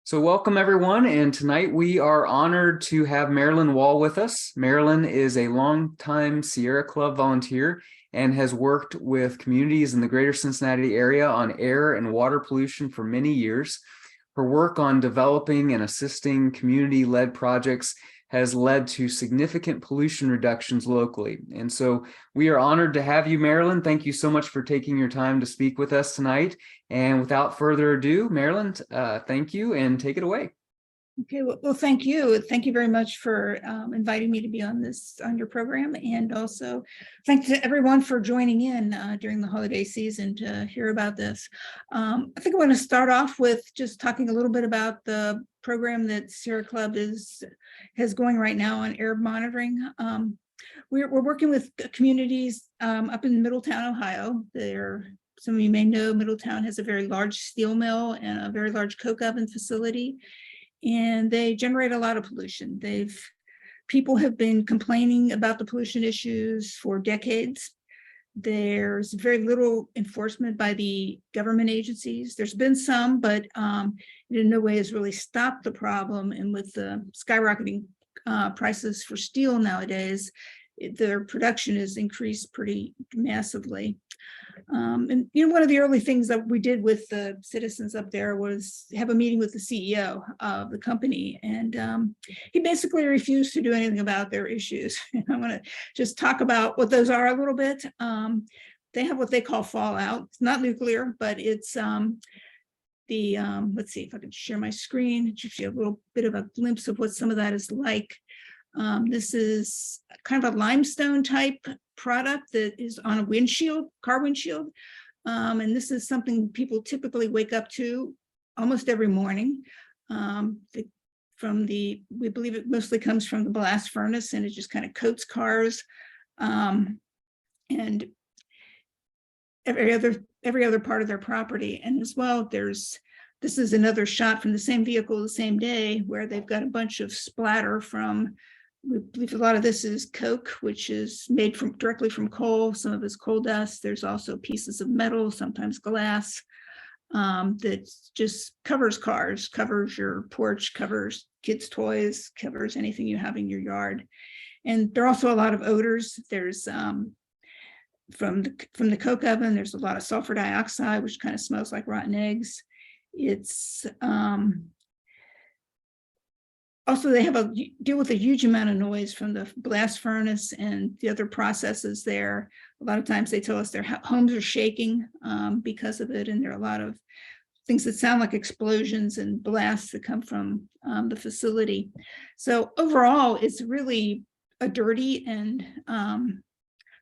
So welcome everyone, and tonight we are honored to have Marilyn Wall with us. Marilyn is a longtime Sierra Club volunteer and has worked with communities in the greater Cincinnati area on air and water pollution for many years. Her work on developing and assisting community-led projects has led to significant pollution reductions locally. And so we are honored to have you, Marilyn. Thank you so much for taking your time to speak with us tonight. And without further ado, Marilyn, thank you and take it away. Okay, well, thank you. Thank you very much for inviting me to be on your program. And also thanks to everyone for joining in during the holiday season to hear about this. I think I want to start off with just talking a little bit about the program that Sierra Club has going right now on air monitoring. We're working with communities up in Middletown, Ohio. Some of you may know Middletown has a very large steel mill and a very large coke oven facility, and they generate a lot of pollution. People have been complaining about the pollution issues for decades. There's very little enforcement by the government agencies. There's been some, but it in no way has really stopped the problem. And with the skyrocketing prices for steel nowadays, their production has increased pretty massively. And one of the early things that we did with the citizens up there was have a meeting with the CEO of the company, and he basically refused to do anything about their issues. I want to just talk about what those are a little bit. They have what they call fallout. It's not nuclear, but it's let's see if I can share my screen, just a little bit of a glimpse of what some of that is like. This is kind of a limestone type product that is on a car windshield. And this is something people typically wake up to almost every morning. We believe it mostly comes from the blast furnace, and it just kind of coats cars. And every other part of their property. And as well, this is another shot from the same vehicle the same day where they've got a bunch of splatter from, we believe a lot of this is coke, which is made directly from coal. Some of it's coal dust. There's also pieces of metal, sometimes glass, that just covers cars, covers your porch, covers kids' toys, covers anything you have in your yard. And there are also a lot of odors. There's from the coke oven, there's a lot of sulfur dioxide, which kind of smells like rotten eggs. It's also, they deal with a huge amount of noise from the blast furnace and the other processes there. A lot of times they tell us their homes are shaking because of it, and there are a lot of things that sound like explosions and blasts that come from the facility. So overall, it's really a dirty and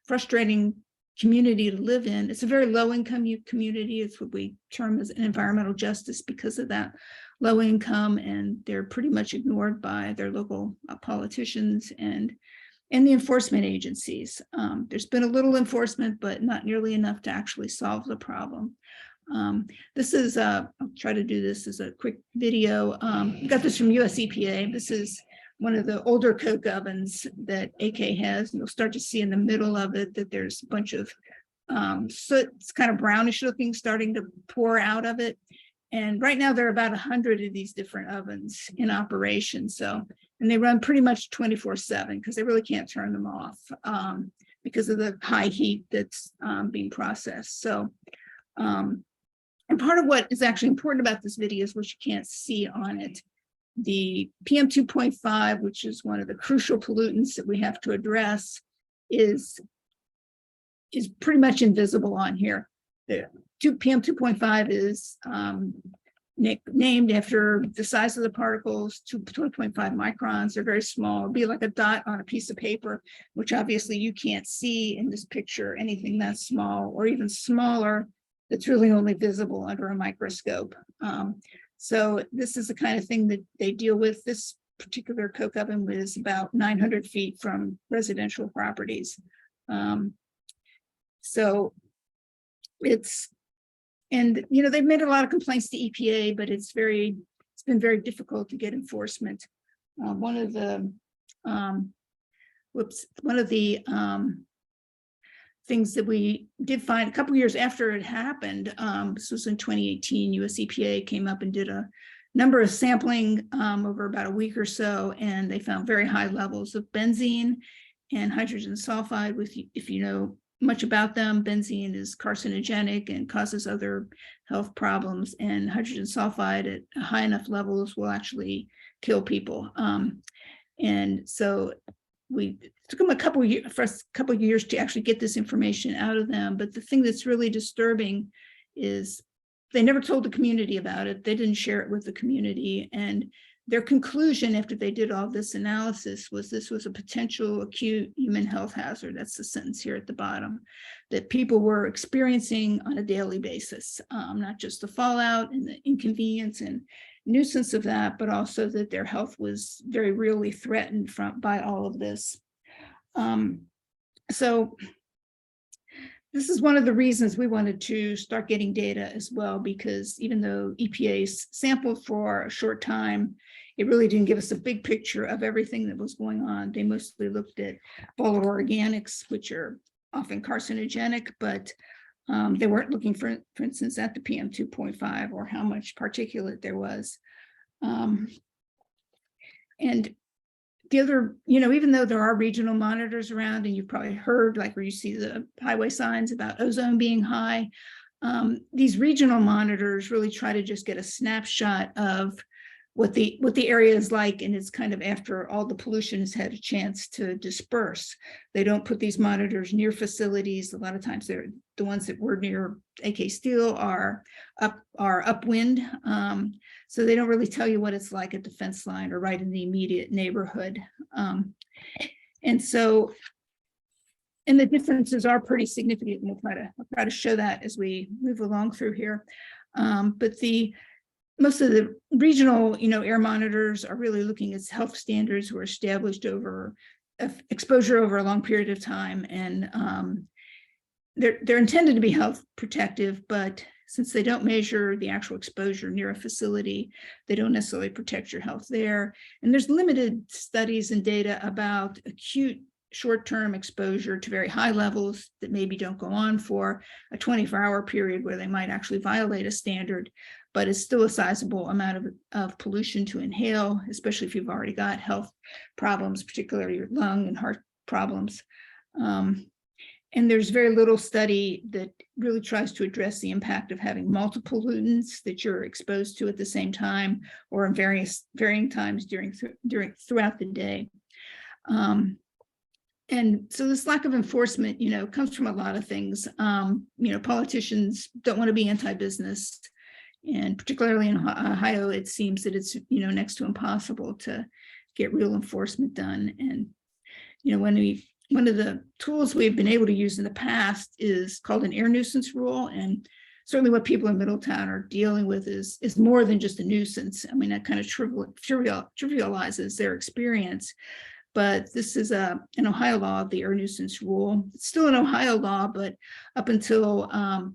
frustrating community to live in. It's a very low-income community. It's what we term as an environmental justice because of that low income, and they're pretty much ignored by their local politicians and the enforcement agencies. There's been a little enforcement, but not nearly enough to actually solve the problem. This is, I'll try to do this as a quick video. Got this from US EPA. This is one of the older coke ovens that AK has. And you'll start to see in the middle of it that there's a bunch of soot. It's kind of brownish looking, starting to pour out of it. And right now there are about 100 of these different ovens in operation. And they run pretty much 24/7 because they really can't turn them off because of the high heat that's being processed. And part of what is actually important about this video is what you can't see on it. The PM 2.5, which is one of the crucial pollutants that we have to address, is pretty much invisible on here. The PM 2.5 is named after the size of the particles, 2.5 microns. They're very small. It'd be like a dot on a piece of paper, which obviously you can't see in this picture anything that small or even smaller that's really only visible under a microscope. So this is the kind of thing that they deal with. This particular coke oven was about 900 feet from residential properties. So they've made a lot of complaints to EPA, but it's been very difficult to get enforcement. One of the things that we did find a couple years after it happened, this was in 2018, US EPA came up and did a number of sampling over about a week or so, and they found very high levels of benzene and hydrogen sulfide. If you know much about them, benzene is carcinogenic and causes other health problems, and hydrogen sulfide at high enough levels will actually kill people. And so it took them a couple of years to actually get this information out of them. But the thing that's really disturbing is they never told the community about it. They didn't share it with the community. And their conclusion after they did all this analysis was this was a potential acute human health hazard. That's the sentence here at the bottom, that people were experiencing on a daily basis, not just the fallout and the inconvenience and nuisance of that, but also that their health was very really threatened by all of this. So this is one of the reasons we wanted to start getting data as well, because even though EPA sampled for a short time, it really didn't give us a big picture of everything that was going on. They mostly looked at volatile organics, which are often carcinogenic, but they weren't looking for instance, at the PM 2.5 or how much particulate there was. And the other, even though there are regional monitors around, and you've probably heard, like where you see the highway signs about ozone being high, these regional monitors really try to just get a snapshot of what the area is like, and it's kind of after all the pollution has had a chance to disperse. They don't put these monitors near facilities. A lot of times they're the ones that were near AK Steel are upwind, so they don't really tell you what it's like at the fence line or right in the immediate neighborhood. And the differences are pretty significant. And I'll try to show that as we move along through here. But most of the regional, air monitors are really looking at health standards were established over exposure over a long period of time, and they're intended to be health protective, but since they don't measure the actual exposure near a facility, they don't necessarily protect your health there. And there's limited studies and data about acute short-term exposure to very high levels that maybe don't go on for a 24-hour period where they might actually violate a standard, but it's still a sizable amount of pollution to inhale, especially if you've already got health problems, particularly your lung and heart problems. And there's very little study that really tries to address the impact of having multiple pollutants that you're exposed to at the same time or in varying times throughout the day. And so this lack of enforcement, comes from a lot of things. Politicians don't want to be anti-business, and particularly in Ohio, it seems that it's next to impossible to get real enforcement done. And one of the tools we've been able to use in the past is called an air nuisance rule, and certainly what people in Middletown are dealing with is more than just a nuisance. I mean, that kind of trivializes their experience. But this is an Ohio law, the air nuisance rule. It's still an Ohio law, but up until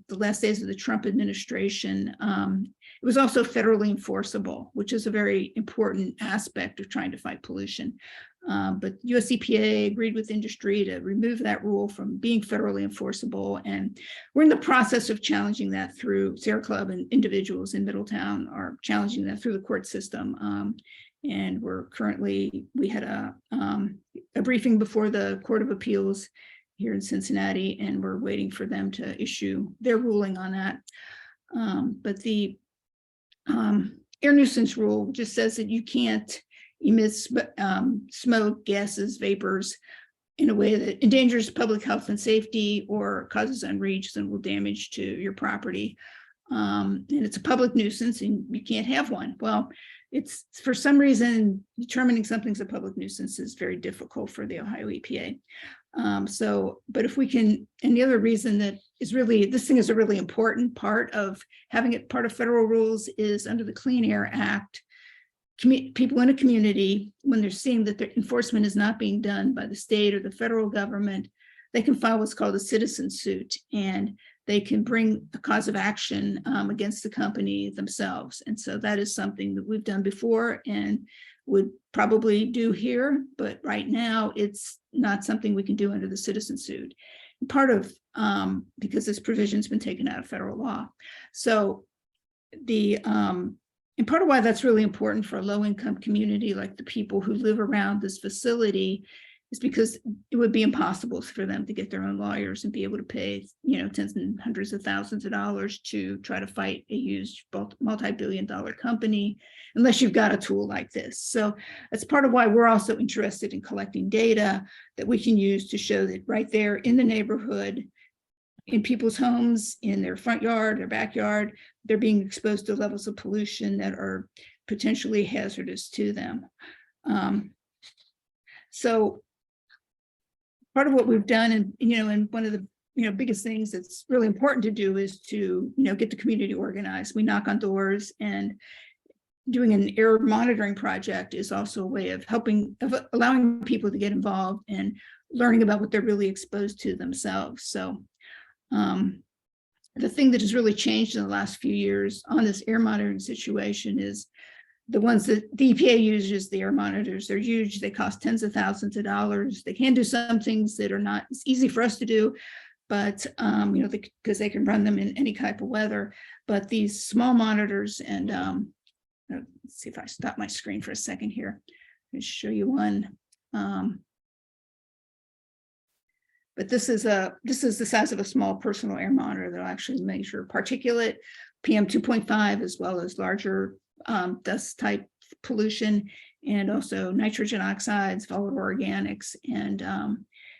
the last days of the Trump administration, it was also federally enforceable, which is a very important aspect of trying to fight pollution. But US EPA agreed with industry to remove that rule from being federally enforceable. And we're in the process of challenging that through Sierra Club, and individuals in Middletown are challenging that through the court system. And we had a briefing before the Court of Appeals here in Cincinnati, and we're waiting for them to issue their ruling on that. But the air nuisance rule just says that you can't emit smoke, gases, vapors in a way that endangers public health and safety or causes unreasonable damage to your property. And it's a public nuisance, and you can't have one. Well, it's for some reason determining something's a public nuisance is very difficult for the Ohio EPA. But if we can, and the other reason that is really, this thing is a really important part of having it part of federal rules is under the Clean Air Act, people in a community, when they're seeing that their enforcement is not being done by the state or the federal government, they can file what's called a citizen suit, and they can bring a cause of action against the company themselves. And so that is something that we've done before and would probably do here, but right now it's not something we can do under the citizen suit. Part of, because this provision's been taken out of federal law. So the And part of why that's really important for a low-income community like the people who live around this facility is because it would be impossible for them to get their own lawyers and be able to pay, tens and hundreds of thousands of dollars to try to fight a huge multi-billion-dollar company unless you've got a tool like this. So that's part of why we're also interested in collecting data that we can use to show that right there in the neighborhood, in people's homes, in their front yard, their backyard, they're being exposed to levels of pollution that are potentially hazardous to them. So part of what we've done, and one of the biggest things that's really important to do is to get the community organized. We knock on doors, and doing an air monitoring project is also a way of allowing people to get involved and learning about what they're really exposed to themselves. So the thing that has really changed in the last few years on this air monitoring situation is the ones that the EPA uses, the air monitors. They're huge. They cost tens of thousands of dollars. They can do some things that are not as easy for us to do, but because they can run them in any type of weather. But these small monitors, and let's see if I stop my screen for a second here. Let me show you one. But this is the size of a small personal air monitor that'll actually measure particulate, PM 2.5, as well as larger dust type pollution, and also nitrogen oxides, volatile organics. And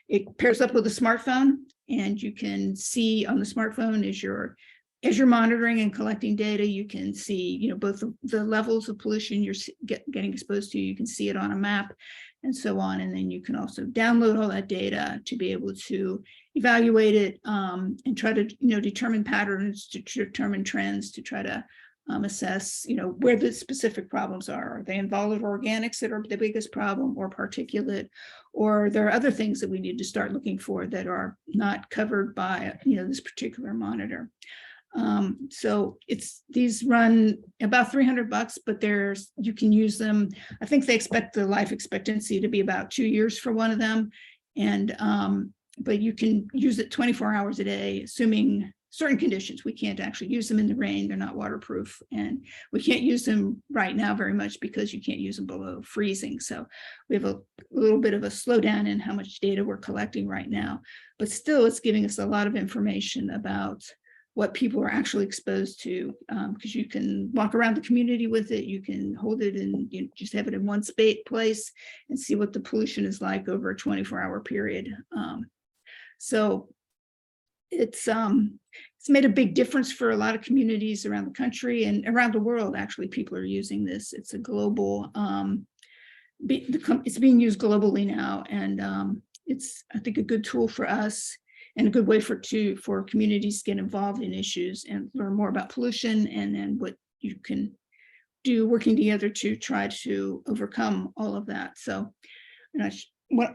it pairs up with a smartphone, and you can see on the smartphone as you're monitoring and collecting data, you can see both the levels of pollution you're getting exposed to. You can see it on a map and so on. And then you can also download all that data to be able to evaluate it and try to determine patterns, to determine trends, to try to assess where the specific problems are. Are they in volatile organics that are the biggest problem, or particulate, or there are other things that we need to start looking for that are not covered by this particular monitor. So these run about $300, but you can use them. I think they expect the life expectancy to be about 2 years for one of them. And, but you can use it 24 hours a day, assuming certain conditions. We can't actually use them in the rain. They're not waterproof, and we can't use them right now very much because you can't use them below freezing. So we have a little bit of a slowdown in how much data we're collecting right now, but still it's giving us a lot of information about what people are actually exposed to, because you can walk around the community with it. You can hold it and just have it in one place and see what the pollution is like over a 24-hour period. So it's made a big difference for a lot of communities around the country and around the world. Actually, people are using this. It's a global, it's being used globally now, and it's, I think, a good tool for us and a good way for communities to get involved in issues and learn more about pollution, and then what you can do working together to try to overcome all of that. So, and I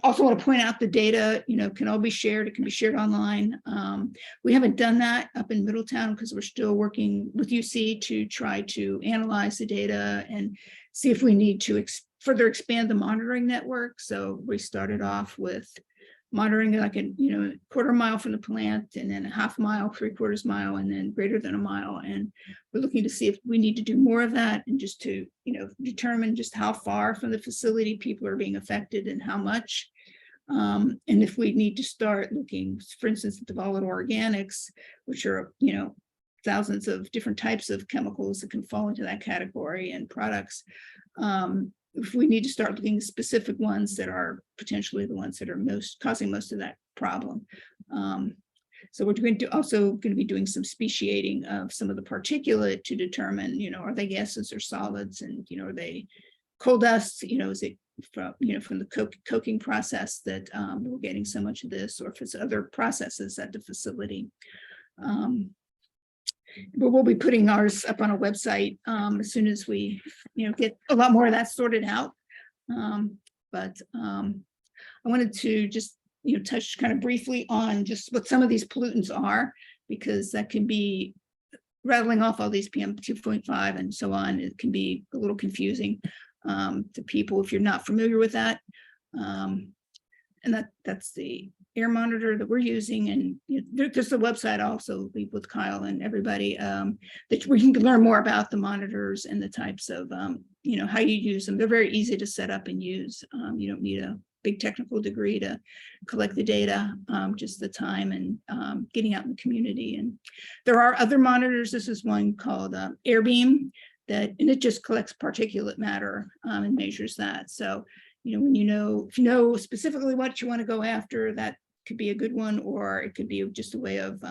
also want to point out the data, can all be shared. It can be shared online. We haven't done that up in Middletown because we're still working with UC to try to analyze the data and see if we need to further expand the monitoring network. So we started off with monitoring like a quarter mile from the plant, and then a half mile, 3/4 mile, and then greater than a mile. And we're looking to see if we need to do more of that, and just to determine just how far from the facility people are being affected and how much. And if we need to start looking, for instance, at the volatile organics, which are thousands of different types of chemicals that can fall into that category and products. If we need to start looking at specific ones that are potentially the ones that are causing most of that problem. So we're also going to be doing some speciating of some of the particulate to determine, are they gases or solids, and are they coal dust? Is it from the coking process that we're getting so much of this, or if it's other processes at the facility. But we'll be putting ours up on a website as soon as we, get a lot more of that sorted out. But I wanted to just, touch kind of briefly on just what some of these pollutants are, because that can be rattling off all these PM 2.5 and so on. It can be a little confusing to people if you're not familiar with that. And that's the air monitor that we're using, and there's a website also with Kyle and everybody that where you can learn more about the monitors and the types of how you use them. They're very easy to set up and use. You don't need a big technical degree to collect the data, just the time and getting out in the community. And there are other monitors. This is one called AirBeam, and it just collects particulate matter and measures that. So, when if you know specifically what you want to go after, that could be a good one, or it could be just a way of,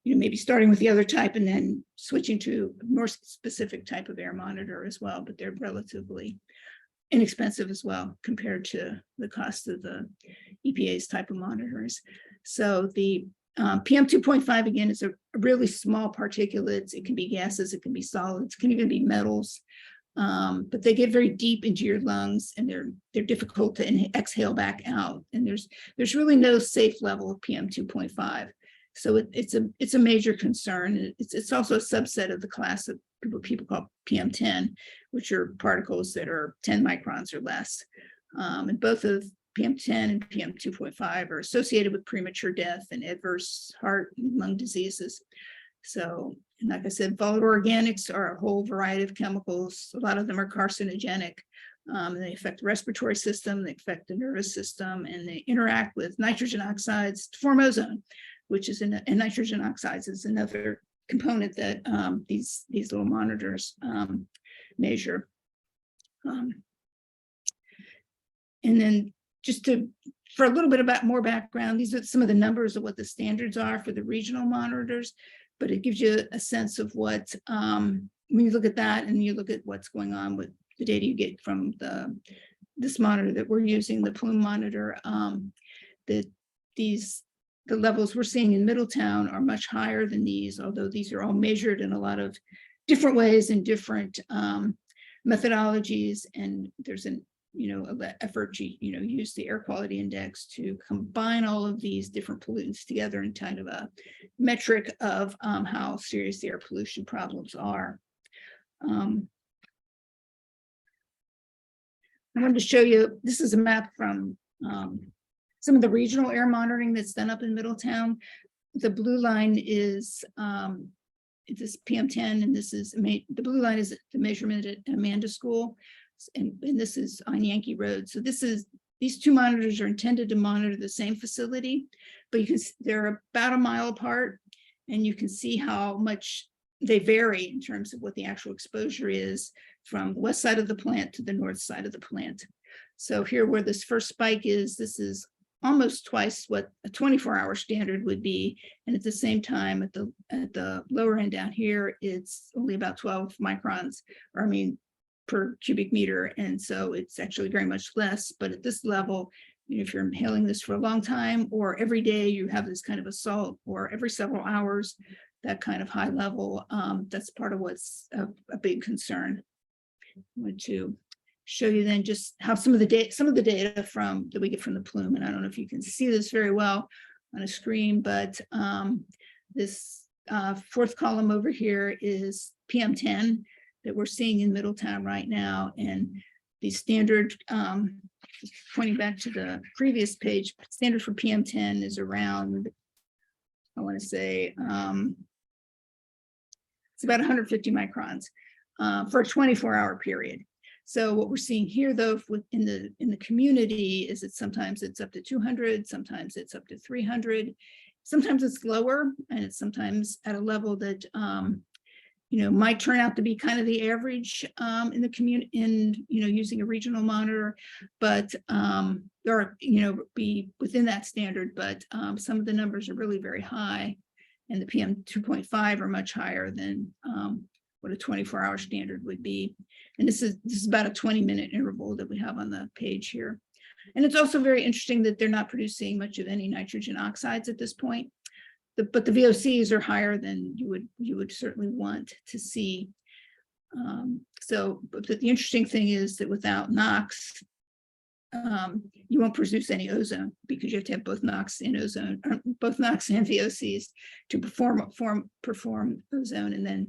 maybe starting with the other type and then switching to a more specific type of air monitor as well. But they're relatively inexpensive as well compared to the cost of the EPA's type of monitors. So the PM 2.5 again is a really small particulates. It can be gases, it can be solids, it can even be metals, but they get very deep into your lungs, and they're difficult to exhale back out. And there's really no safe level of PM 2.5. So it's a major concern. It's also a subset of the class of what people call PM10, which are particles that are 10 microns or less. And both of PM10 and PM 2.5 are associated with premature death and adverse heart and lung diseases. So, and like I said, volatile organics are a whole variety of chemicals. A lot of them are carcinogenic. And they affect the respiratory system, they affect the nervous system, and they interact with nitrogen oxides to form ozone, which is and nitrogen oxides is another component that these little monitors measure. And then just for a little bit more background, these are some of the numbers of what the standards are for the regional monitors, but it gives you a sense of what, when you look at that and you look at what's going on with the data you get from this monitor that we're using, the plume monitor, that the levels we're seeing in Middletown are much higher than these, although these are all measured in a lot of different ways and different methodologies. And there's an effort to use the air quality index to combine all of these different pollutants together in kind of a metric of how serious the air pollution problems are. I wanted to show you, this is a map from some of the regional air monitoring that's done up in Middletown. The blue line is this PM10, and this is the blue line is the measurement at Amanda School, and this is on Yankee Road. So these two monitors are intended to monitor the same facility, but they're about a mile apart, and you can see how much they vary in terms of what the actual exposure is from the west side of the plant to the north side of the plant. So here where this first spike is, this is almost twice what a 24-hour standard would be. And at the same time, at the lower end down here, it's only about 12 microns, per cubic meter. And so it's actually very much less. But at this level, if you're inhaling this for a long time, or every day you have this kind of assault, or every several hours, that kind of high level, that's part of what's a big concern. I want to show you then just how some of the data that we get from the plume, and I don't know if you can see this very well on a screen, but this fourth column over here is PM10 that we're seeing in Middletown right now, and the standard, pointing back to the previous page, standard for PM10 is around, I want to say, it's about 150 microns for a 24-hour period. So what we're seeing here, though, in the community, is that sometimes it's up to 200, sometimes it's up to 300, sometimes it's lower, and it's sometimes at a level that might turn out to be kind of the average in the community, using a regional monitor, but there are be within that standard. But some of the numbers are really very high, and the PM 2.5 are much higher than what a 24-hour standard would be. And this is about a 20-minute interval that we have on the page here. And it's also very interesting that they're not producing much of any nitrogen oxides at this point. But the VOCs are higher than you would certainly want to see. But the interesting thing is that without NOx, you won't produce any ozone, because you have to have both NOx and ozone, both NOx and VOCs to perform ozone. And then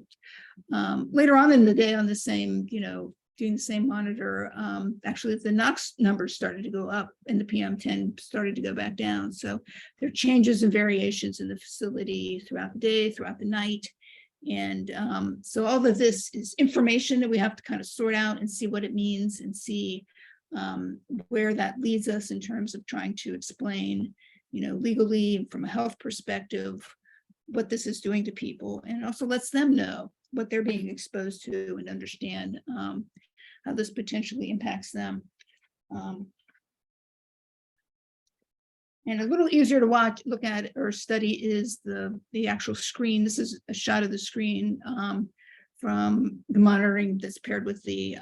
later on in the day, on the same doing the same monitor, actually the NOx numbers started to go up and the PM10 started to go back down. So there are changes and variations in the facility throughout the day, throughout the night. And so all of this is information that we have to kind of sort out and see what it means and see where that leads us in terms of trying to explain, legally from a health perspective, what this is doing to people, and it also lets them know what they're being exposed to and understand how this potentially impacts them. And a little easier to look at or study is the actual screen. This is a shot of the screen from the monitoring that's paired with the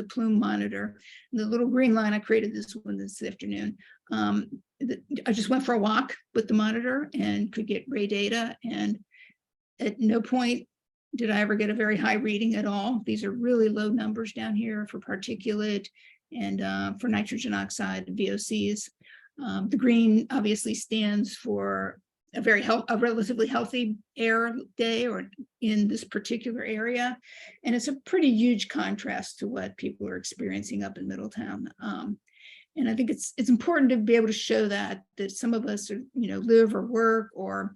plume monitor. And the little green line, I created this one this afternoon. I just went for a walk with the monitor and could get ray data. And at no point did I ever get a very high reading at all. These are really low numbers down here for particulate and for nitrogen oxide and VOCs. The green obviously stands for a relatively healthy air day or in this particular area. And it's a pretty huge contrast to what people are experiencing up in Middletown. And I think it's important to be able to show that some of us are, live or work or,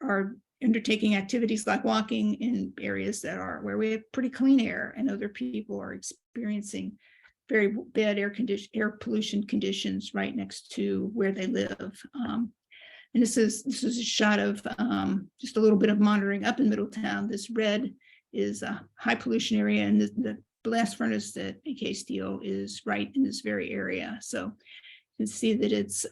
are undertaking activities like walking in areas where we have pretty clean air, and other people are experiencing very bad air pollution conditions right next to where they live. And this is a shot of just a little bit of monitoring up in Middletown. This red is a high pollution area, and the blast furnace at AK Steel is right in this very area. So you can see that it's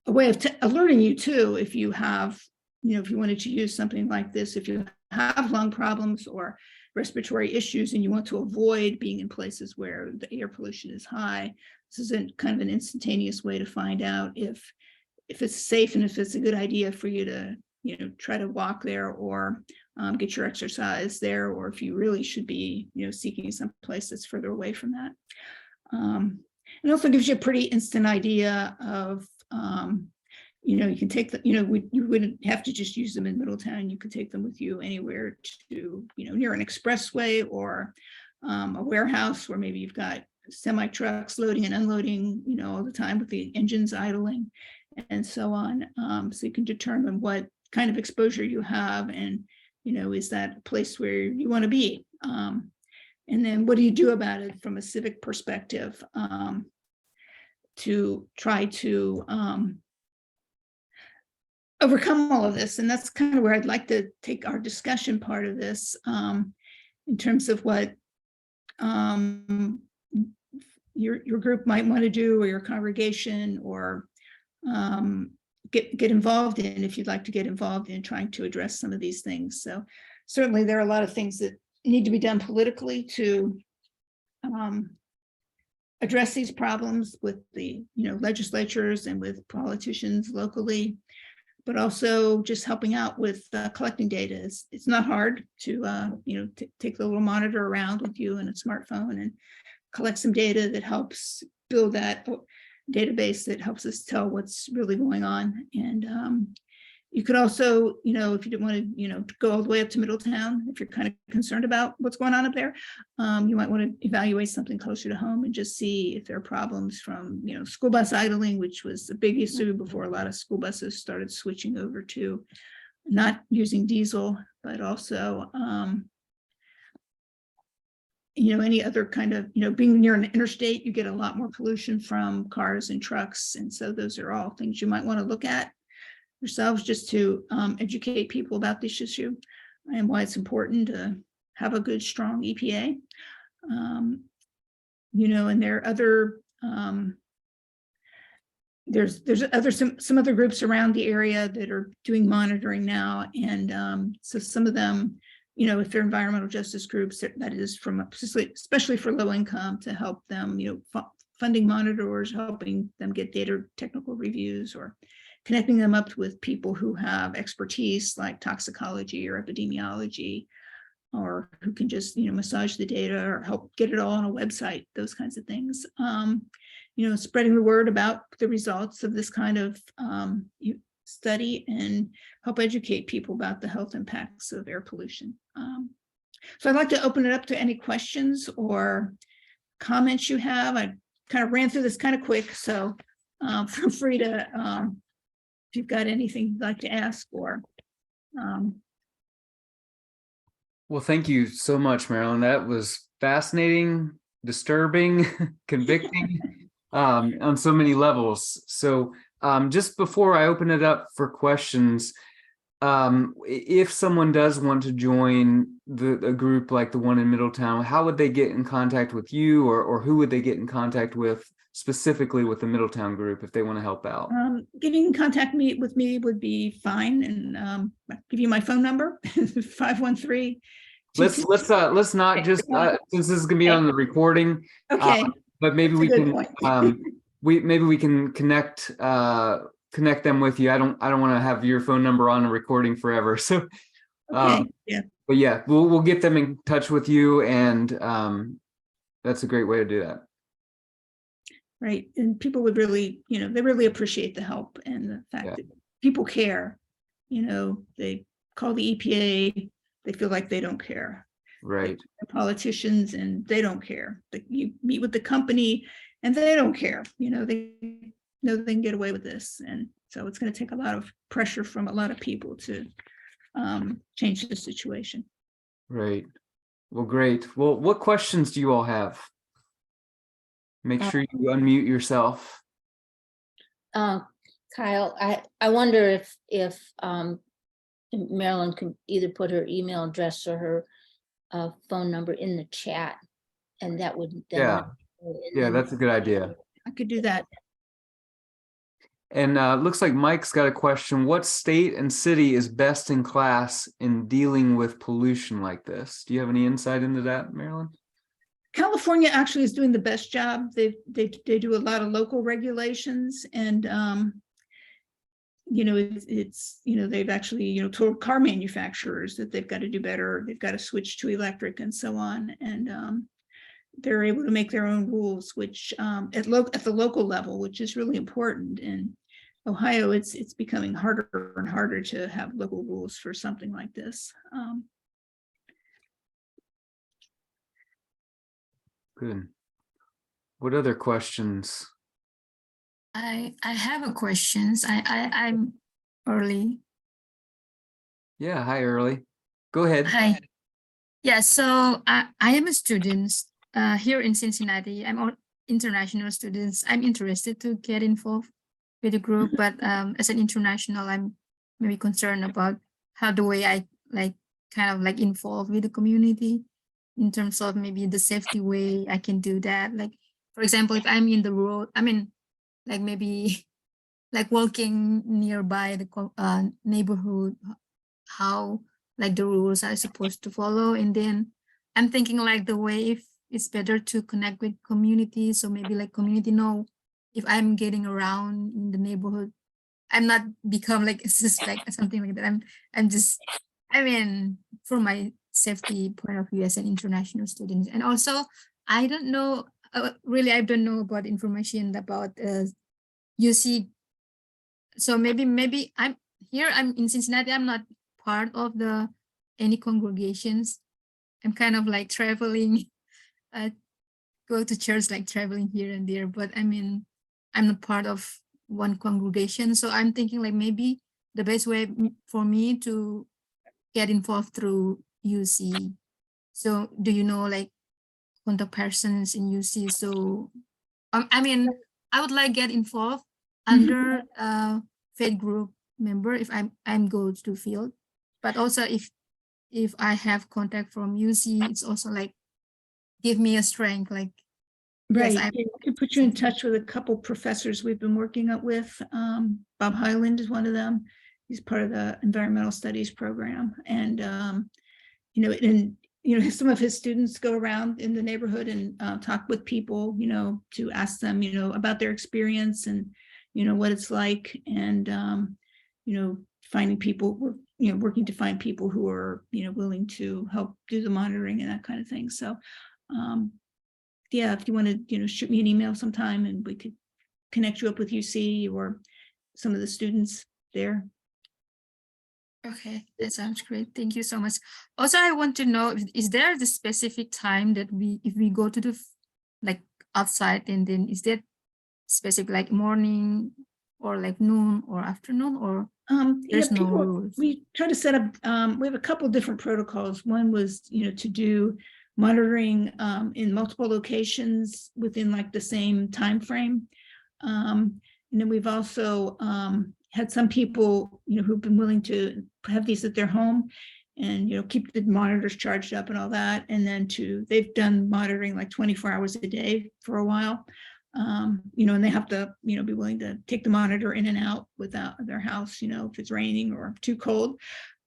a way of alerting you too, if you have, if you wanted to use something like this, if you have lung problems or respiratory issues and you want to avoid being in places where the air pollution is high. This is kind of an instantaneous way to find out if it's safe and if it's a good idea for you to, try to walk there or get your exercise there, or if you really should be, seeking some place that's further away from that. It also gives you a pretty instant idea of, you can take you wouldn't have to just use them in Middletown. You could take them with you anywhere to, near an expressway or a warehouse where maybe you've got semi trucks loading and unloading, all the time with the engines idling and so on. So you can determine what kind of exposure you have and, is that a place where you want to be? And then what do you do about it from a civic perspective to try to overcome all of this? And that's kind of where I'd like to take our discussion part of this in terms of what your group might want to do, or your congregation, or get involved in, if you'd like to get involved in trying to address some of these things. So certainly there are a lot of things that need to be done politically to address these problems with the legislatures and with politicians locally, but also just helping out with collecting data. It's not hard to take the little monitor around with you and a smartphone and collect some data that helps build that database that helps us tell what's really going on. And you could also, if you didn't want to, go all the way up to Middletown, if you're kind of concerned about what's going on up there, you might want to evaluate something closer to home and just see if there are problems from, school bus idling, which was a big issue before a lot of school buses started switching over to not using diesel, but also, any other kind of, being near an interstate, you get a lot more pollution from cars and trucks. And so those are all things you might want to look at yourselves, just to educate people about this issue and why it's important to have a good, strong EPA. And there are other, there's some other groups around the area that are doing monitoring now. And so some of them, if they're environmental justice groups, that is from especially for low income, to help them, funding monitors, helping them get data technical reviews, or connecting them up with people who have expertise like toxicology or epidemiology, or who can just, massage the data or help get it all on a website, those kinds of things. Spreading the word about the results of this kind of study and help educate people about the health impacts of air pollution. So I'd like to open it up to any questions or comments you have. I kind of ran through this kind of quick, so feel free to, if you've got anything you'd like to ask or. Well, thank you so much, Marilyn. That was fascinating, disturbing, convicting, on so many levels. So just before I open it up for questions, if someone does want to join a group like the one in Middletown, how would they get in contact with you, or who would they get in contact with specifically with the Middletown group if they want to help out? Getting in contact with me would be fine, and I'll give you my phone number, 513. Let's not just since this is gonna be on the recording. Okay. But maybe we can maybe we can connect them with you. I don't want to have your phone number on a recording forever. So Okay. Yeah. but yeah, we'll get them in touch with you, and that's a great way to do that. Right. And people would really, they really appreciate the help and the fact that people care. They call the EPA, they feel like they don't care. Right. Politicians, and they don't care. You meet with the company and they don't care. They know they can get away with this. And so it's going to take a lot of pressure from a lot of people to change the situation. Right. Well, great. Well, what questions do you all have? Make sure you unmute yourself. Kyle, I wonder if Marilyn could either put her email address or her phone number in the chat, and that would then that's a good idea. I could do that. And looks like Mike's got a question. What state and city is best in class in dealing with pollution like this? Do you have any insight into that, Marilyn? California actually is doing the best job. They do a lot of local regulations, and they've actually told car manufacturers that they've got to do better. They've got to switch to electric and so on, and they're able to make their own rules, which at the local level, which is really important. In Ohio, it's becoming harder and harder to have local rules for something like this. Good. What other questions? I have a questions. I'm Early. Yeah, hi Early. Go ahead. Hi. Yeah, so I am a student here in Cincinnati. I'm all international students. I'm interested to get involved with the group, but as an international, I'm maybe concerned about how the way I involved with the community in terms of maybe the safety way I can do that. Like, for example, if I'm in the road, maybe walking nearby the neighborhood, how the rules are supposed to follow. And then I'm thinking the way if it's better to connect with community. So maybe community know if I'm getting around in the neighborhood, I'm not become a suspect or something like that. I'm just, from my safety point of view as an international student. And also, I don't know, I don't know about information about UC. So maybe I'm in Cincinnati, I'm not part of any congregations. I'm kind of traveling, go to church, traveling here and there, but I'm not part of one congregation. So I'm thinking maybe the best way for me to get involved through UC. So do you know contact persons in UC? So I would get involved under faith group member if I'm go to field, but also if I have contact from UC, it's also give me a strength. Right, yes, it could put you in touch with a couple professors we've been working with. Bob Hyland is one of them. He's part of the environmental studies program, and some of his students go around in the neighborhood and talk with people, to ask them, about their experience and what it's like, and finding people, working to find people who are willing to help do the monitoring and that kind of thing. So yeah, if you want to shoot me an email sometime and we could connect you up with UC or some of the students there. Okay, that sounds great. Thank you so much. Also, I want to know, is there the specific time that if we go to the like outside, and then is that specific like morning or like noon or afternoon, or Yeah, there's no people, rules? we try to set up, we have a couple different protocols. One was, to do monitoring in multiple locations within like the same time frame. And then we've also had some people, who've been willing to have these at their home and, keep the monitors charged up and all that. And then they've done monitoring like 24 hours a day for a while. And they have to, be willing to take the monitor in and out without their house, if it's raining or too cold.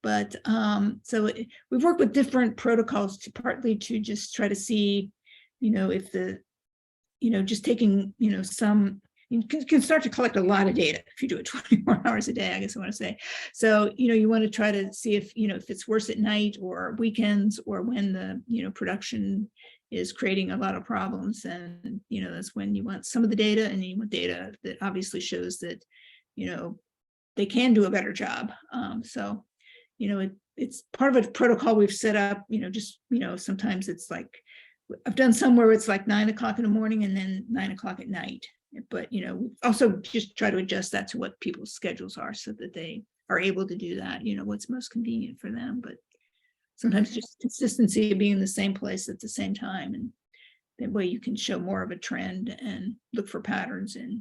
But we've worked with different protocols partly to just try to see, if just taking, some, you can start to collect a lot of data if you do it 24 hours a day, I guess I want to say. So, you want to try to see if it's worse at night or weekends or when the, production is creating a lot of problems. And, that's when you want some of the data, and you want data that obviously shows that, they can do a better job. So, it's part of a protocol we've set up, just, sometimes it's like, I've done some where it's like 9 o'clock in the morning and then 9 o'clock at night. But, also just try to adjust that to what people's schedules are so that they are able to do that, what's most convenient for them. But sometimes just consistency of being in the same place at the same time. And that way you can show more of a trend and look for patterns in.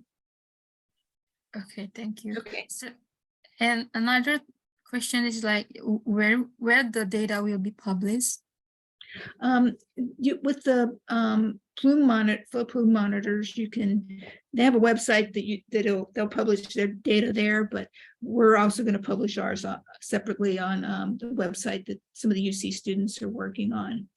Okay, thank you. Okay. So, and another question is like, where the data will be published? With the flow plume monitors, they have a website that they'll publish their data there, but we're also going to publish ours separately on the website that some of the UC students are working on,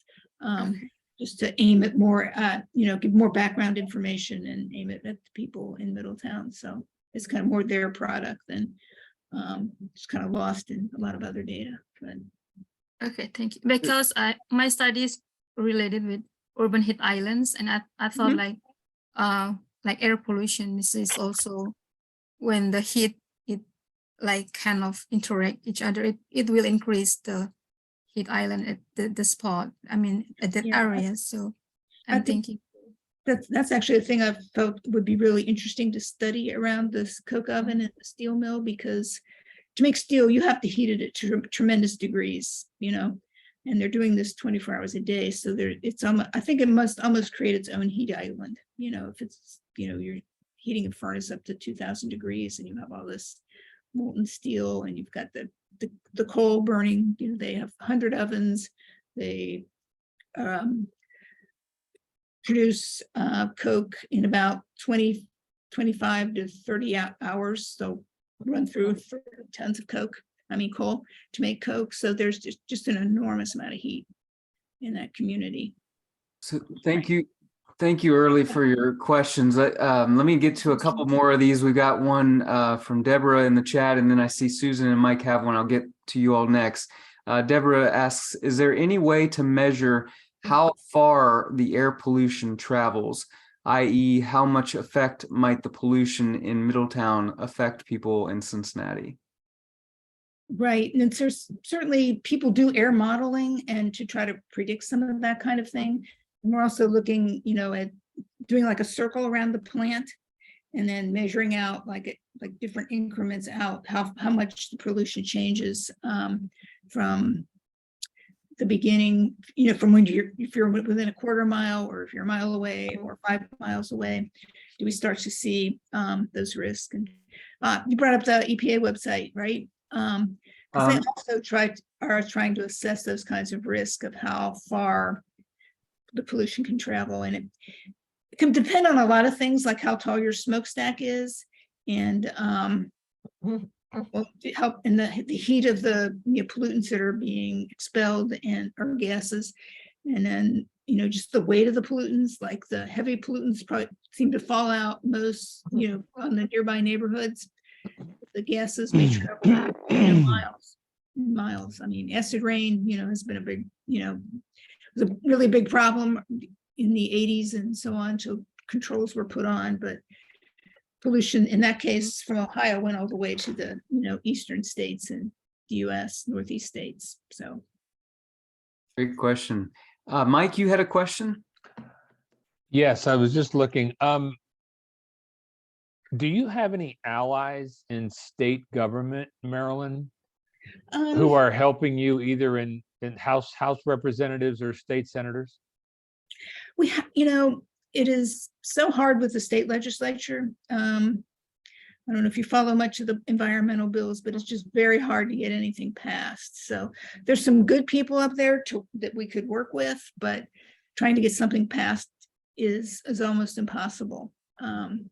just to aim it more at, give more background information and aim it at the people in Middletown. So it's kind of more their product than it's kind of lost in a lot of other data. But Okay, thank you. Because my study is related with urban heat islands, and I thought like air pollution, this is also when the heat it like kind of interact each other, it will increase the heat island at the spot. I mean at that area. So I'm thinking that's actually a thing I felt would be really interesting to study around this coke oven and the steel mill, because to make steel, you have to heat it at tremendous degrees, and they're doing this 24 hours a day. So I think it must almost create its own heat island, if it's, you're heating a furnace up to 2000 degrees and you have all this molten steel and you've got the coal burning, they have 100 ovens. They produce coke in about 25 to 30 hours. So run through tons of coal to make coke. So there's just an enormous amount of heat in that community. So thank you, Early, for your questions. Let me get to a couple more of these. We got one from Deborah in the chat, and then I see Susan and Mike have one. I'll get to you all next. Deborah asks, is there any way to measure how far the air pollution travels, i.e. how much effect might the pollution in Middletown affect people in Cincinnati? Right, and there's certainly people do air modeling and to try to predict some of that kind of thing. And we're also looking, at doing like a circle around the plant and then measuring out like different increments out how much the pollution changes from the beginning, from when if you're within a quarter mile or if you're a mile away or 5 miles away, do we start to see those risks? And you brought up the EPA website, right? Because they also are trying to assess those kinds of risk of how far the pollution can travel. And it can depend on a lot of things, like how tall your smokestack is and help in the heat of the pollutants that are being expelled and or gases. And then, just the weight of the pollutants, like the heavy pollutants probably seem to fall out most, on the nearby neighborhoods. The gases may travel miles. I mean, acid rain, has been a big, was a really big problem in the 80s and so on. So controls were put on, but pollution in that case from Ohio went all the way to the, eastern states and the US Northeast states. So Great question. Mike, you had a question? Yes, I was just looking. Do you have any allies in state government, Marilyn, who are helping you either in House representatives or state senators? we have, it is so hard with the state legislature. I don't know if you follow much of the environmental bills, but it's just very hard to get anything passed. So there's some good people up there that we could work with, but trying to get something passed is almost impossible. And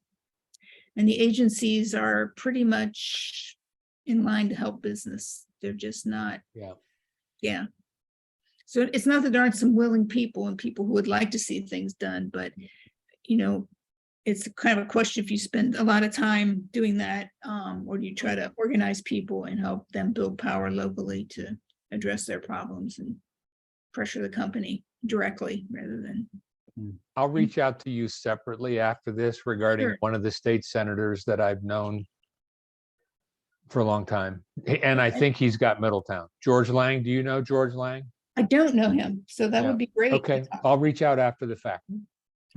the agencies are pretty much in line to help business. They're just not. Yeah. Yeah. So it's not that there aren't some willing people and people who would like to see things done, but it's kind of a question if you spend a lot of time doing that, or do you try to organize people and help them build power locally to address their problems and pressure the company directly rather than. I'll reach out to you separately after this regarding Sure. one of the state senators that I've known for a long time. And I think he's got Middletown. George Lang, do you know George Lang? I don't know him, so that Yeah. would be great. Okay, I'll reach out after the fact.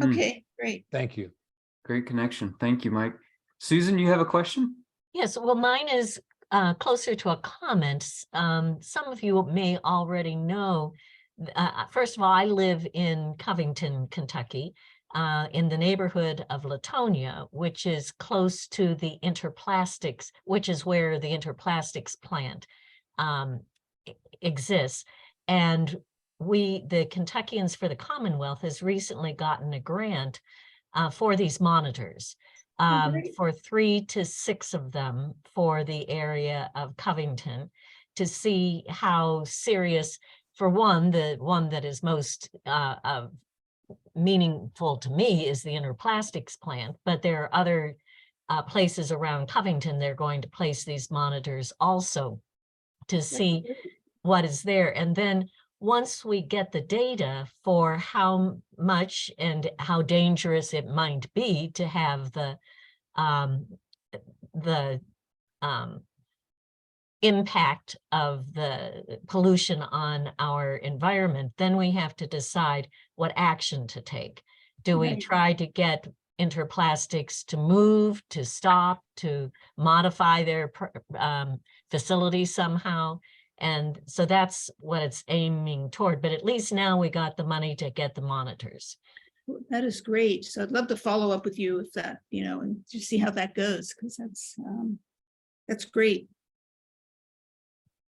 Okay, great. Thank you. Great connection. Thank you, Mike. Susan, you have a question? Yes, well, mine is closer to a comment. Some of you may already know. First of all, I live in Covington, Kentucky, in the neighborhood of Latonia, which is close to the Interplastics, which is where the Interplastics plant exists. And the Kentuckians for the Commonwealth has recently gotten a grant for these monitors, great. for 3 to 6 of them for the area of Covington, to see how serious, for one, the one that is most meaningful to me is the Interplastics plant, but there are other places around Covington they're going to place these monitors also to see what is there. And then once we get the data for how much and how dangerous it might be to have the impact of the pollution on our environment, then we have to decide what action to take. Do we Right. try to get Interplastics to move, to stop, to modify their facility somehow? And so that's what it's aiming toward. But at least now we got the money to get the monitors. That is great. So I'd love to follow up with you if that, and to see how that goes, because that's great.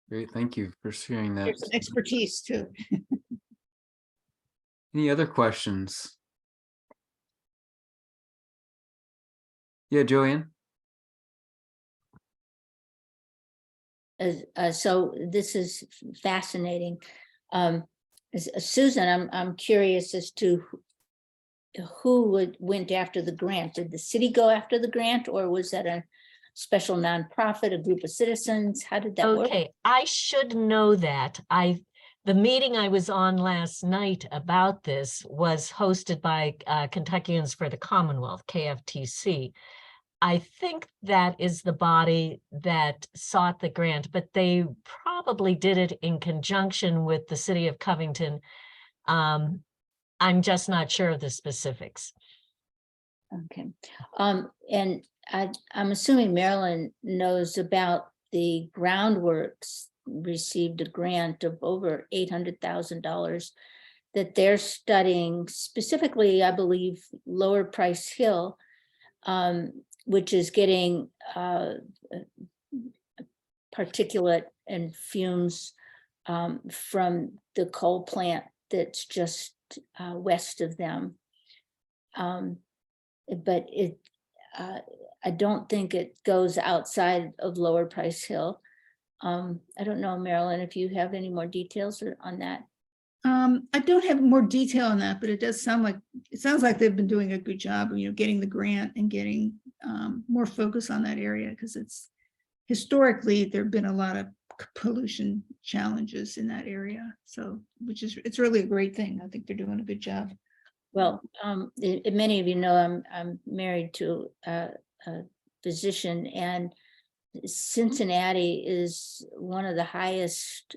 Great. Thank you for sharing that. There's some expertise too. Any other questions? Yeah, Joanne? So this is fascinating. Susan, I'm curious as to who went after the grant. Did the city go after the grant, or was that a special nonprofit, a group of citizens? How did that work? Okay, I should know that. The meeting I was on last night about this was hosted by Kentuckians for the Commonwealth, KFTC. I think that is the body that sought the grant, but they probably did it in conjunction with the city of Covington. I'm just not sure of the specifics. Okay. And I'm assuming Marilyn knows about the Groundworks received a grant of over $800,000 that they're studying, specifically, I believe, Lower Price Hill, which is getting particulate and fumes from the coal plant that's just west of them. But I don't think it goes outside of Lower Price Hill. I don't know, Marilyn, if you have any more details on that. I don't have more detail on that, but it sounds like they've been doing a good job of, getting the grant and getting more focus on that area, because it's historically there've been a lot of pollution challenges in that area. So, it's really a great thing. I think they're doing a good job. Well, many of you know I'm married to a physician, and Cincinnati is one of the highest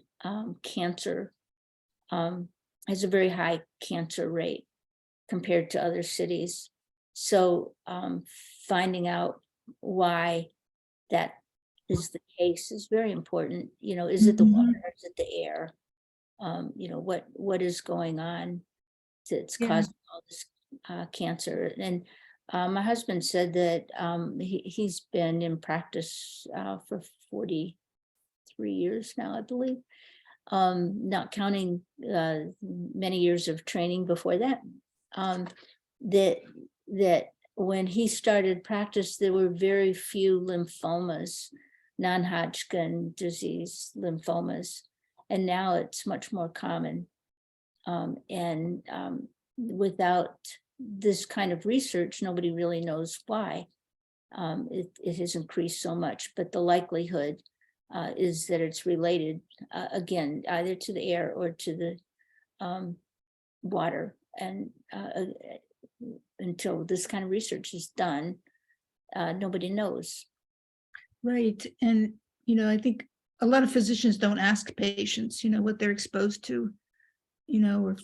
cancer, has a very high cancer rate compared to other cities. So finding out why that is the case is very important. You know, is it the water, is it the air? You know, what is going on that's Yeah. causing all this cancer? And my husband said that he's been in practice for 43 years now, I believe, not counting many years of training before that. That when he started practice, there were very few lymphomas, non-Hodgkin disease lymphomas, and now it's much more common. Without this kind of research, nobody really knows why it has increased so much, but the likelihood is that it's related, again, either to the air or to the water. And until this kind of research is done, nobody knows. Right. And, you know, I think a lot of physicians don't ask patients, you know, what they're exposed to, you know, or if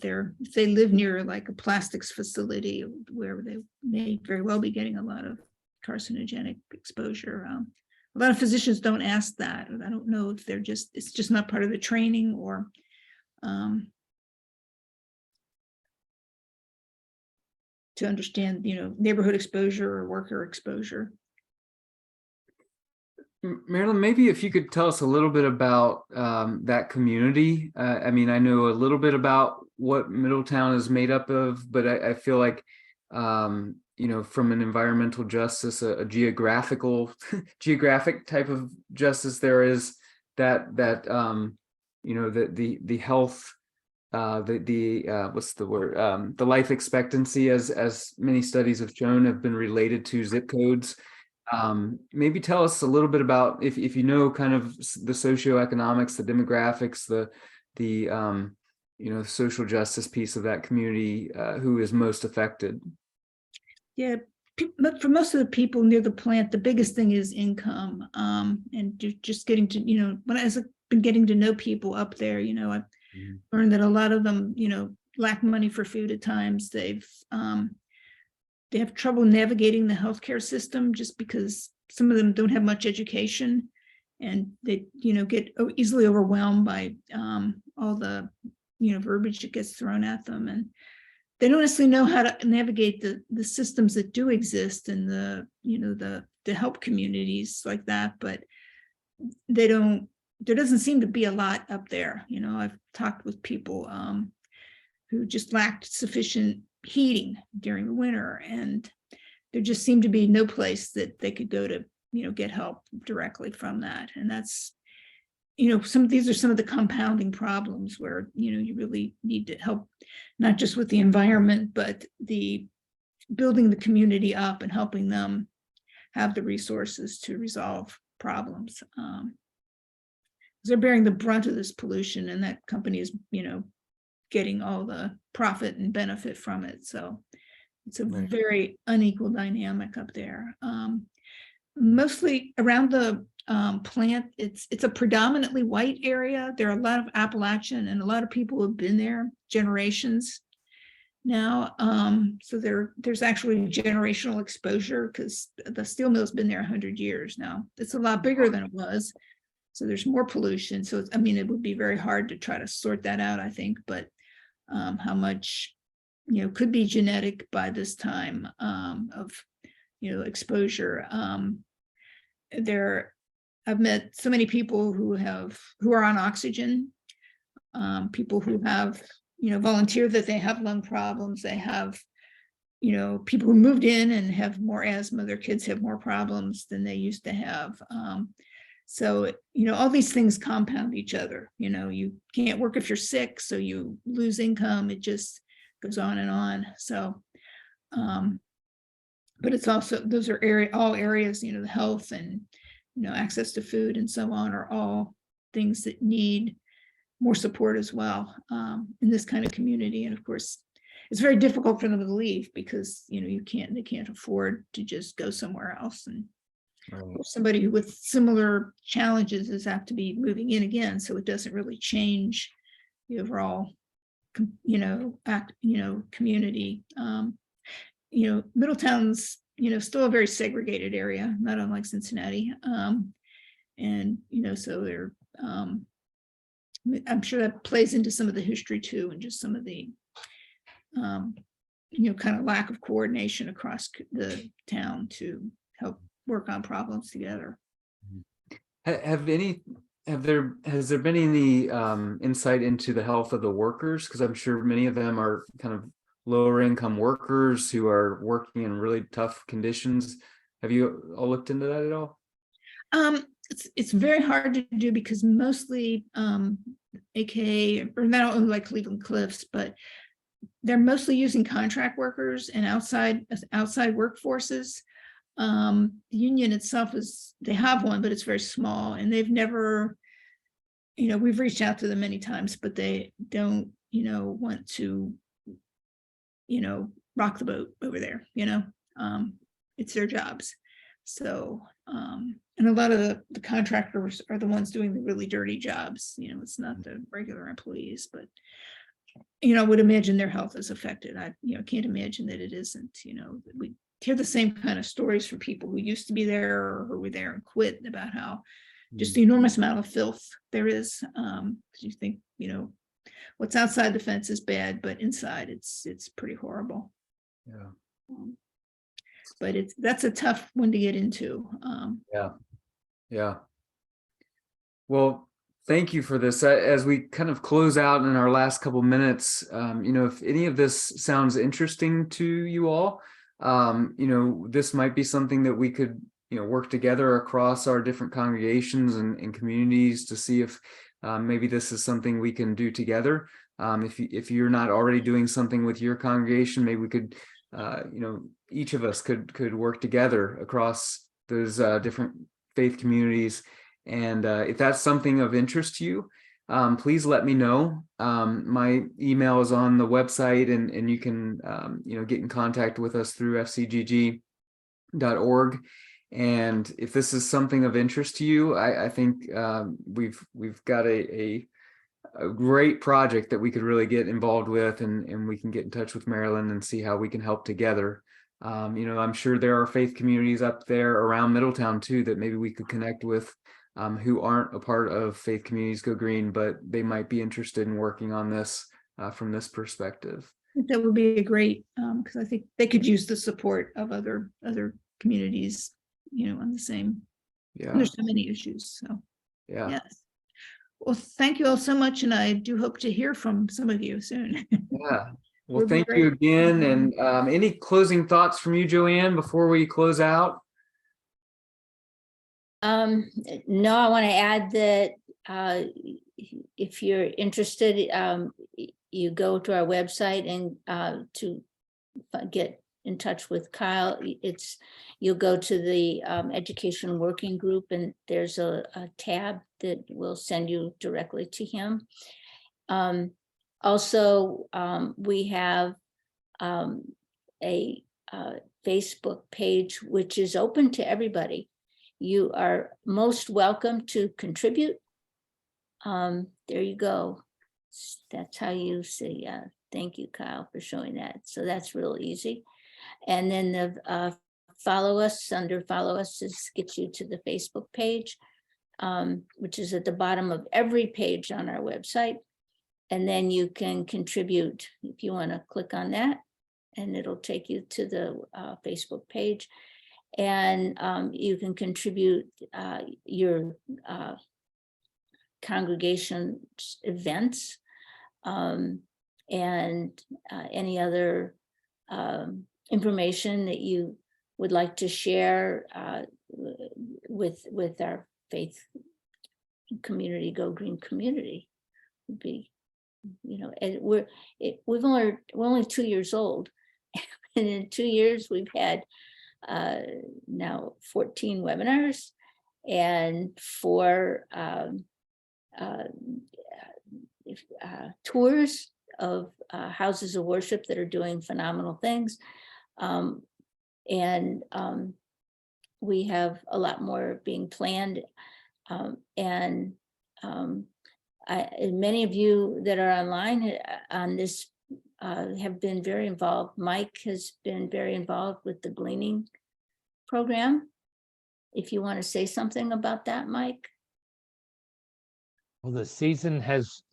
they live near like a plastics facility where they may very well be getting a lot of carcinogenic exposure. A lot of physicians don't ask that. I don't know if it's just not part of the training or to understand, you know, neighborhood exposure or worker exposure. Marilyn, maybe if you could tell us a little bit about that community. I mean, I know a little bit about what Middletown is made up of, but I feel like, you know, from an environmental justice, a geographic type of justice, there is that you know, the health, what's the word? The life expectancy, as many studies have shown, have been related to zip codes. Maybe tell us a little bit about, if you know, kind of the socioeconomics, the demographics, the you know, social justice piece of that community, who is most affected. Yeah, but for most of the people near the plant, the biggest thing is income. And just getting to, you know, as I've been getting to know people up there, you know, I've learned that a lot of them, you know, lack money for food at times. They have trouble navigating the healthcare system just because some of them don't have much education, and they, you know, get easily overwhelmed by all the, you know, verbiage that gets thrown at them, and they don't necessarily know how to navigate the systems that do exist in the, you know, the help communities like that. But there doesn't seem to be a lot up there. You know, I've talked with people who just lacked sufficient heating during the winter, and there just seemed to be no place that they could go to, you know, get help directly from that. And that's, you know, these are some of the compounding problems where, you know, you really need to help, not just with the environment, but the building the community up and helping them have the resources to resolve problems. They're bearing the brunt of this pollution, and that company is, you know, getting all the profit and benefit from it. So it's a very unequal dynamic up there. Mostly around the plant, it's a predominantly white area. There are a lot of Appalachian, and a lot of people who have been there generations now. So there's actually generational exposure because the steel mill's been there 100 years now. It's a lot bigger than it was. So there's more pollution. So I mean, it would be very hard to try to sort that out, I think, but how much, you know, could be genetic by this time of, you know, exposure. I've met so many people who are on oxygen, people who have, you know, volunteered that they have lung problems. They have, you know, people who moved in and have more asthma. Their kids have more problems than they used to have. So, you know, all these things compound each other. You know, you can't work if you're sick, so you lose income. It just goes on and on. So, but it's also, those are all areas, you know, the health and, you know, access to food and so on are all things that need more support as well in this kind of community. And of course, it's very difficult for them to leave because, you know, they can't afford to just go somewhere else. And Right. or somebody with similar challenges is apt to be moving in again, so it doesn't really change the overall, community. Middletown's, still a very segregated area, not unlike Cincinnati. And, so they're, I'm sure that plays into some of the history too, and just some of the, kind of lack of coordination across the town to help work on problems together. Has there been any insight into the health of the workers? Because I'm sure many of them are kind of lower income workers who are working in really tough conditions. Have you all looked into that at all? It's very hard to do because mostly AKA, or not only like Cleveland Cliffs, but they're mostly using contract workers and outside workforces. The union itself they have one, but it's very small, and they've never, we've reached out to them many times, but they don't, want to, rock the boat over there, it's their jobs. So, and a lot of the contractors are the ones doing the really dirty jobs, it's not the regular employees, but, I would imagine their health is affected. I, can't imagine that it isn't, we hear the same kind of stories from people who used to be there or who were there and quit about how just the enormous amount of filth there is. You think, what's outside the fence is bad, but inside it's pretty horrible. Yeah. But that's a tough one to get into. Yeah. Well, thank you for this. As we kind of close out in our last couple minutes, if any of this sounds interesting to you all, this might be something that we could, work together across our different congregations and communities to see if maybe this is something we can do together. If you're not already doing something with your congregation, maybe we could, each of us could work together across those different faith communities. And if that's something of interest to you, please let me know. My email is on the website, and you can, get in contact with us through fcgg.org. And if this is something of interest to you, I think we've got a great project that we could really get involved with, and we can get in touch with Marilyn and see how we can help together. I'm sure there are faith communities up there around Middletown too that maybe we could connect with, who aren't a part of Faith Communities Go Green, but they might be interested in working on this from this perspective. That would be a great, because I think they could use the support of other communities, on the same. Yeah. There's so many issues. So Yeah. yes. Well, thank you all so much, and I do hope to hear from some of you soon. Yeah. Well, Would be thank you great. again. And any closing thoughts from you, Joanne, before we close out? No, I want to add that if you're interested, you go to our website and to get in touch with Kyle, you'll go to the education working group, and there's a tab that will send you directly to him. Also, we have a Facebook page which is open to everybody. You are most welcome to contribute. There you go. That's how you say, thank you, Kyle, for showing that. So that's real easy. And then the follow us gets you to the Facebook page, which is at the bottom of every page on our website. And then you can contribute if you want to click on that, and it'll take you to the Facebook page. And you can contribute your congregation's events and any other information that you would like to share with our Faith Community Go Green community. Would be, and we're only 2 years old, and in 2 years we've had now 14 webinars and 4 tours of houses of worship that are doing phenomenal things. And we have a lot more being planned. And many of you that are online on this have been very involved. Mike has been very involved with the gleaning program. If you want to say something about that, Mike. Well, the season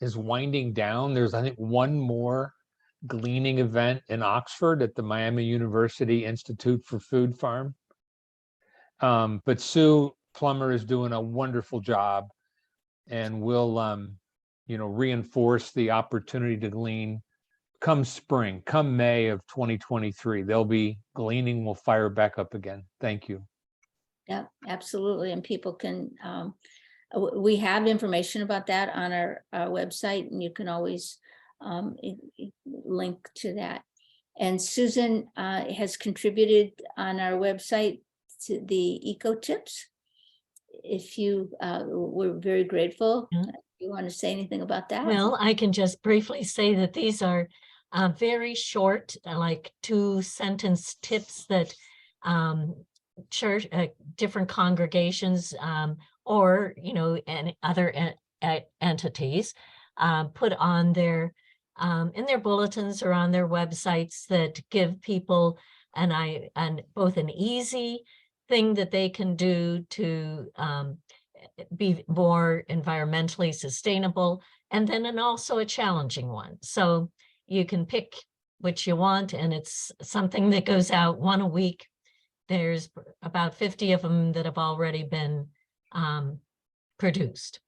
is winding down. There's, I think, one more gleaning event in Oxford at the Miami University Institute for Food Farm. But Sue Plummer is doing a wonderful job, and will reinforce the opportunity to glean come spring, come May of 2023. There'll be gleaning will fire back up again. Thank you. Yeah, absolutely. And people can, we have information about that on our website, and you can always link to that. And Susan has contributed on our website to the eco tips. If you, we're very grateful. Yeah. You want to say anything about that? Well, I can just briefly say that these are very short, like 2-sentence tips that church, different congregations or, and other entities put on their in their bulletins or on their websites that give people both an easy thing that they can do to be more environmentally sustainable, and then also a challenging one. So you can pick what you want, and it's something that goes out one a week. There's about 50 of them that have already been produced.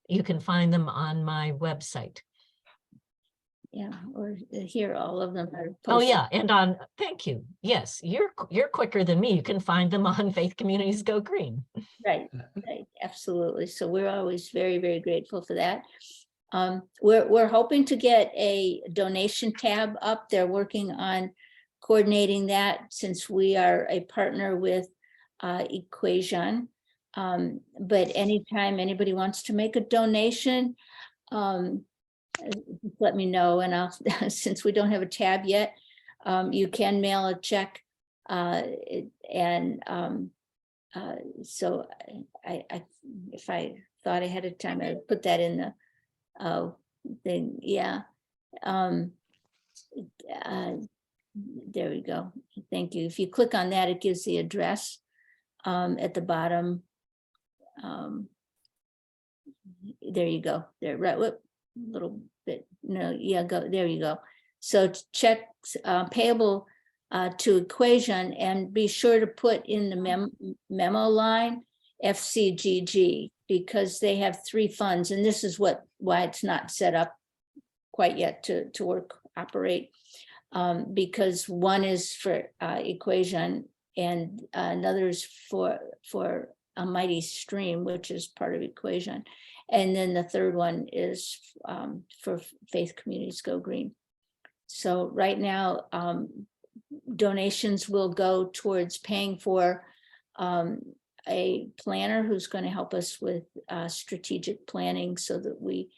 You can find them on my website. Yeah, or here, all of them are posted. Oh yeah, and thank you. Yes, you're quicker than me. You can find them on Faith Communities Go Green. Right, absolutely. So we're always very, very grateful for that. We're hoping to get a donation tab up. They're working on coordinating that, since we are a partner with Equation. But anytime anybody wants to make a donation, let me know, and I'll, since we don't have a tab yet, you can mail a check, so if I thought ahead of time, I'd put that in the thing. Yeah. There we go. Thank you. If you click on that, it gives the address at the bottom. There you go. There, right. Whoop, little bit. No, yeah, go. There you go. So checks payable to Equation, and be sure to put in the memo line FCGG, because they have 3 funds, and this is why it's not set up quite yet to operate, because one is for Equation, and another is for a mighty stream, which is part of Equation, and then the third one is for Faith Communities Go Green. So right now, donations will go towards paying for a planner who's going to help us with strategic planning, so that we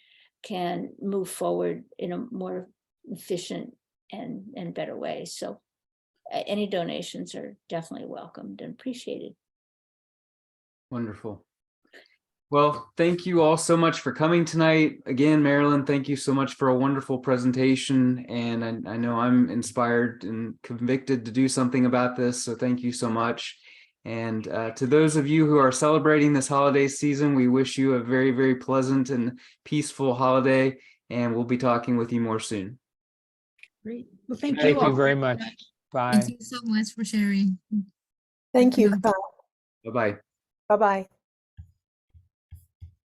can move forward in a more efficient and better way. So any donations are definitely welcomed and appreciated. Wonderful. Well, thank you all so much for coming tonight. Again, Marilyn, thank you so much for a wonderful presentation. And I know I'm inspired and convicted to do something about this. So thank you so much. And to those of you who are celebrating this holiday season, we wish you a very, very pleasant and peaceful holiday. And we'll be talking with you more soon. Great. Well, thank Thank you you all very much. Bye. Thank you so much for sharing. Thank you. Bye. Bye-bye. Bye-bye.